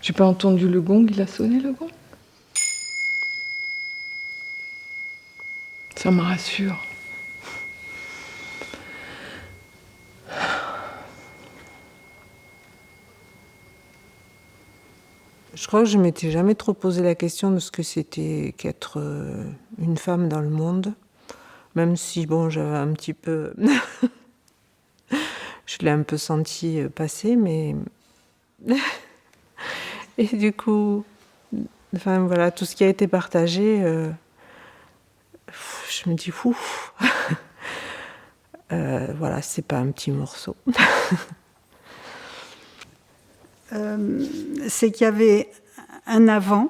J'ai pas entendu le gong, il a sonné le gong. Ça me rassure. Je crois que je m'étais jamais trop posé la question de ce que c'était qu'être une femme dans le monde. Même si, bon, j'avais un petit peu... je l'ai un peu senti passer, mais... Et du coup, enfin voilà, tout ce qui a été partagé, je me dis, ouf, voilà, c'est pas un petit morceau. C'est qu'il y avait un avant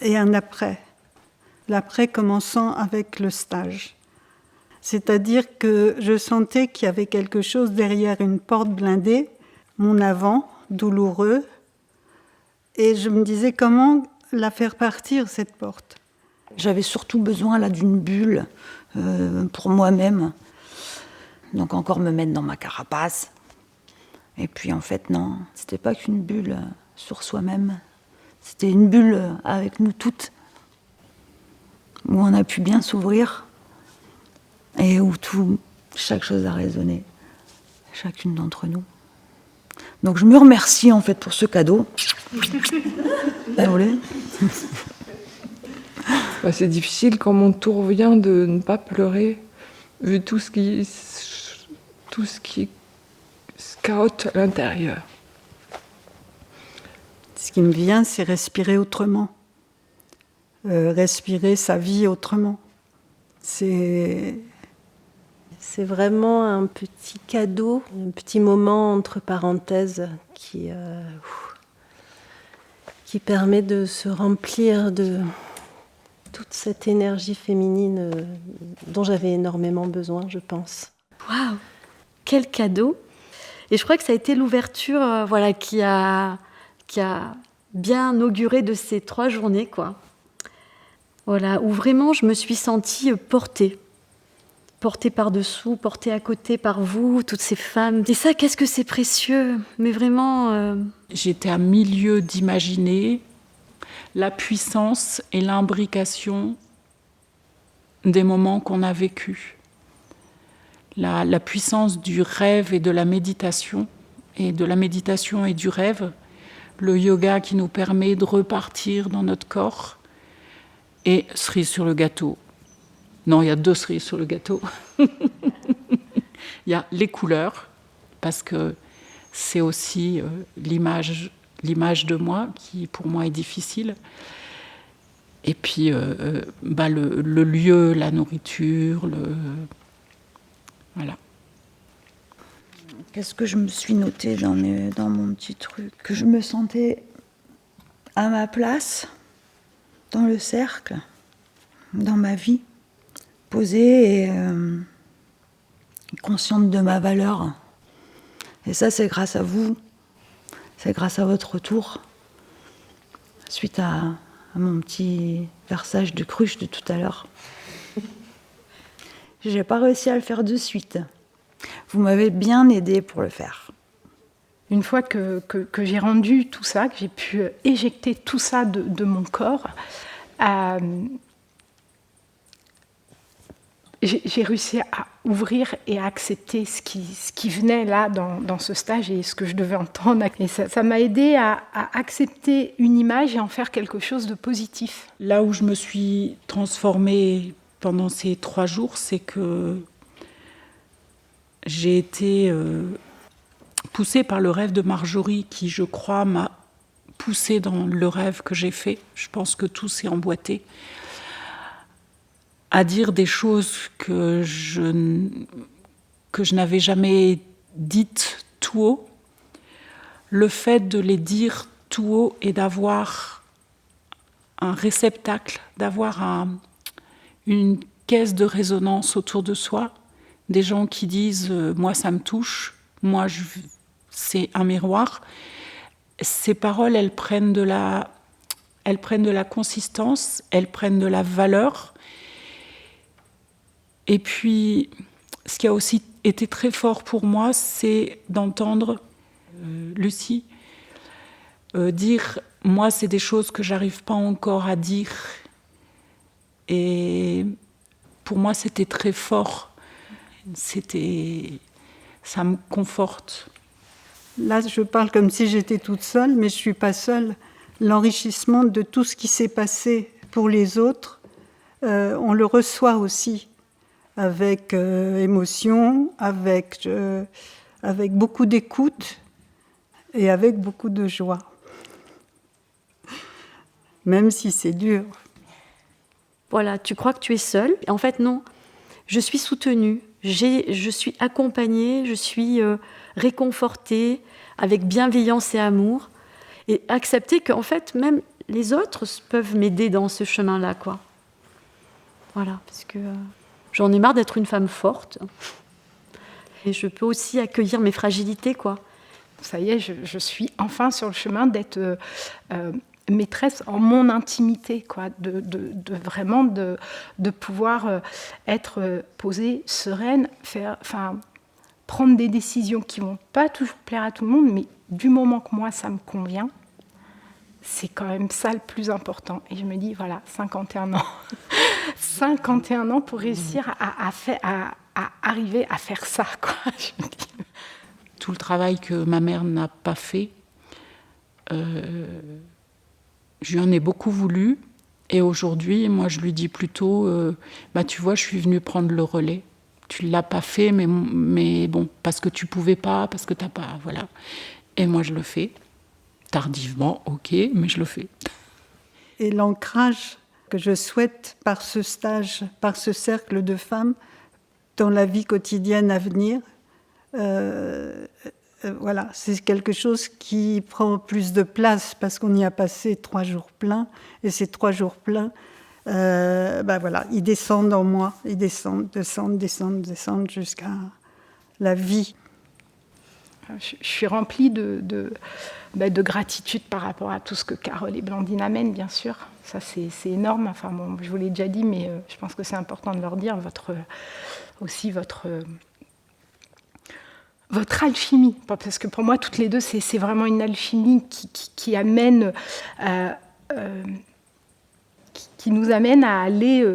et un après. L'après commençant avec le stage. C'est-à-dire que je sentais qu'il y avait quelque chose derrière une porte blindée, mon avant, douloureux, et je me disais comment la faire partir, cette porte. J'avais surtout besoin là d'une bulle pour moi-même. Donc encore me mettre dans ma carapace. Et puis en fait non, c'était pas qu'une bulle sur soi-même. C'était une bulle avec nous toutes. Où on a pu bien s'ouvrir. Et où chaque chose a résonné. Chacune d'entre nous. Donc je me remercie en fait pour ce cadeau. Désolée. C'est difficile quand mon tour vient de ne pas pleurer, vu tout ce qui se carotte à l'intérieur. Ce qui me vient, c'est respirer autrement. Respirer sa vie autrement. C'est vraiment un petit cadeau, un petit moment entre parenthèses qui permet de se remplir de toute cette énergie féminine dont j'avais énormément besoin, je pense. Waouh, quel cadeau! Et je crois que ça a été l'ouverture qui a bien auguré de ces 3 journées, quoi. Voilà, où vraiment je me suis sentie portée par-dessous, portée à côté par vous, toutes ces femmes. Et ça, qu'est-ce que c'est précieux! Mais vraiment... J'étais à milieu d'imaginer la puissance et l'imbrication des moments qu'on a vécus. La puissance du rêve et de la méditation, et du rêve, le yoga qui nous permet de repartir dans notre corps, et cerise sur le gâteau. Non, il y a 2 cerises sur le gâteau. Il y a les couleurs, parce que c'est aussi l'image de moi, qui pour moi est difficile. Et puis le lieu, la nourriture, voilà. Qu'est-ce que je me suis notée dans mon petit truc? Que je me sentais à ma place, dans le cercle, dans ma vie, posée et consciente de ma valeur. Et ça, c'est grâce à vous, c'est grâce à votre retour, suite à mon petit versage de cruche de tout à l'heure. J'ai pas réussi à le faire de suite. Vous m'avez bien aidé pour le faire. Une fois que j'ai rendu tout ça, que j'ai pu éjecter tout ça de mon corps, j'ai réussi à ouvrir et à accepter ce qui venait là dans ce stage et ce que je devais entendre. Et ça m'a aidé à accepter une image et en faire quelque chose de positif. Là où je me suis transformée pendant ces 3 jours, c'est que j'ai été poussée par le rêve de Marjorie qui, je crois, m'a poussée dans le rêve que j'ai fait. Je pense que tout s'est emboîté. À dire des choses que je n'avais jamais dites tout haut. Le fait de les dire tout haut et d'avoir un réceptacle, d'avoir une caisse de résonance autour de soi, des gens qui disent « moi ça me touche », moi c'est un miroir. Ces paroles, elles prennent de la consistance, elles prennent de la valeur. Et puis, ce qui a aussi été très fort pour moi, c'est d'entendre Lucie dire, moi, c'est des choses que j'arrive pas encore à dire. Et pour moi, c'était très fort. Ça me conforte. Là, je parle comme si j'étais toute seule, mais je ne suis pas seule. L'enrichissement de tout ce qui s'est passé pour les autres, on le reçoit aussi avec émotion, avec beaucoup d'écoute et avec beaucoup de joie. Même si c'est dur. Voilà, tu crois que tu es seule. En fait, non. Je suis soutenue, je suis accompagnée, je suis réconfortée avec bienveillance et amour. Et accepter qu'en fait, même les autres peuvent m'aider dans ce chemin-là, quoi. Voilà, parce que j'en ai marre d'être une femme forte. Et je peux aussi accueillir mes fragilités, quoi. Ça y est, je suis enfin sur le chemin d'être maîtresse en mon intimité, quoi, vraiment de pouvoir être posée, sereine, prendre des décisions qui vont pas toujours plaire à tout le monde, mais du moment que moi ça me convient, c'est quand même ça le plus important. Et je me dis, voilà, 51 ans, 51 ans pour réussir à arriver à faire ça, quoi. Je me dis. Tout le travail que ma mère n'a pas fait, je lui en ai beaucoup voulu. Et aujourd'hui, moi, je lui dis plutôt, tu vois, je suis venue prendre le relais. Tu ne l'as pas fait, mais bon, parce que tu ne pouvais pas, parce que tu n'as pas... Voilà. Et moi, je le fais. Tardivement, ok, mais je le fais. Et l'ancrage que je souhaite par ce stage, par ce cercle de femmes, dans la vie quotidienne à venir, voilà, c'est quelque chose qui prend plus de place parce qu'on y a passé 3 jours pleins. Et ces 3 jours pleins, voilà, ils descendent en moi. Ils descendent jusqu'à la vie. Je suis remplie de gratitude par rapport à tout ce que Carole et Blandine amènent, bien sûr. Ça, c'est énorme. Enfin, bon, je vous l'ai déjà dit, mais je pense que c'est important de leur dire votre alchimie. Parce que pour moi, toutes les deux, c'est vraiment une alchimie qui amène... qui nous amène à aller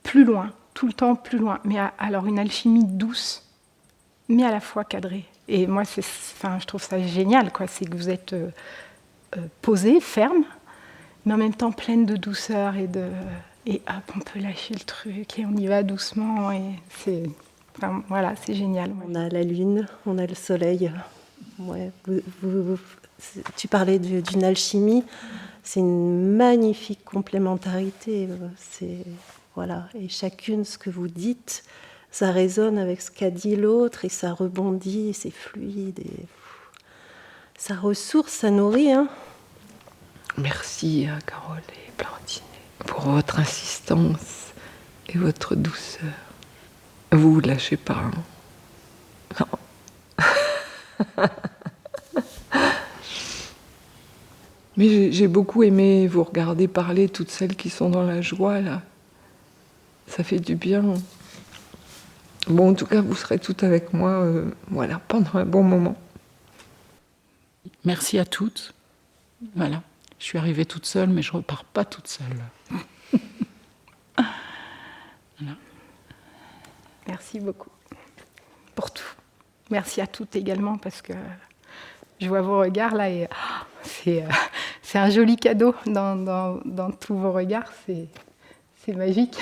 plus loin, tout le temps plus loin. Mais alors une alchimie douce, mais à la fois cadrée. Et moi, je trouve ça génial, quoi. C'est que vous êtes posée, ferme, mais en même temps pleine de douceur et hop, on peut lâcher le truc et on y va doucement. Et voilà, c'est génial. Ouais. On a la lune, on a le soleil. Ouais, tu parlais d'une alchimie. C'est une magnifique complémentarité. Voilà. Et chacune, ce que vous dites, ça résonne avec ce qu'a dit l'autre et ça rebondit, et c'est fluide. Et ça ressource, ça nourrit. Hein. Merci à Carole et Blandine pour votre insistance et votre douceur. Vous ne lâchez pas. Hein. Non. Mais j'ai beaucoup aimé vous regarder parler, toutes celles qui sont dans la joie, là. Ça fait du bien. Bon, en tout cas, vous serez toutes avec moi, voilà, pendant un bon moment. Merci à toutes. Voilà. Je suis arrivée toute seule, mais je repars pas toute seule. Voilà. Merci beaucoup pour tout. Merci à toutes également, parce que je vois vos regards là et c'est un joli cadeau dans tous vos regards. C'est magique.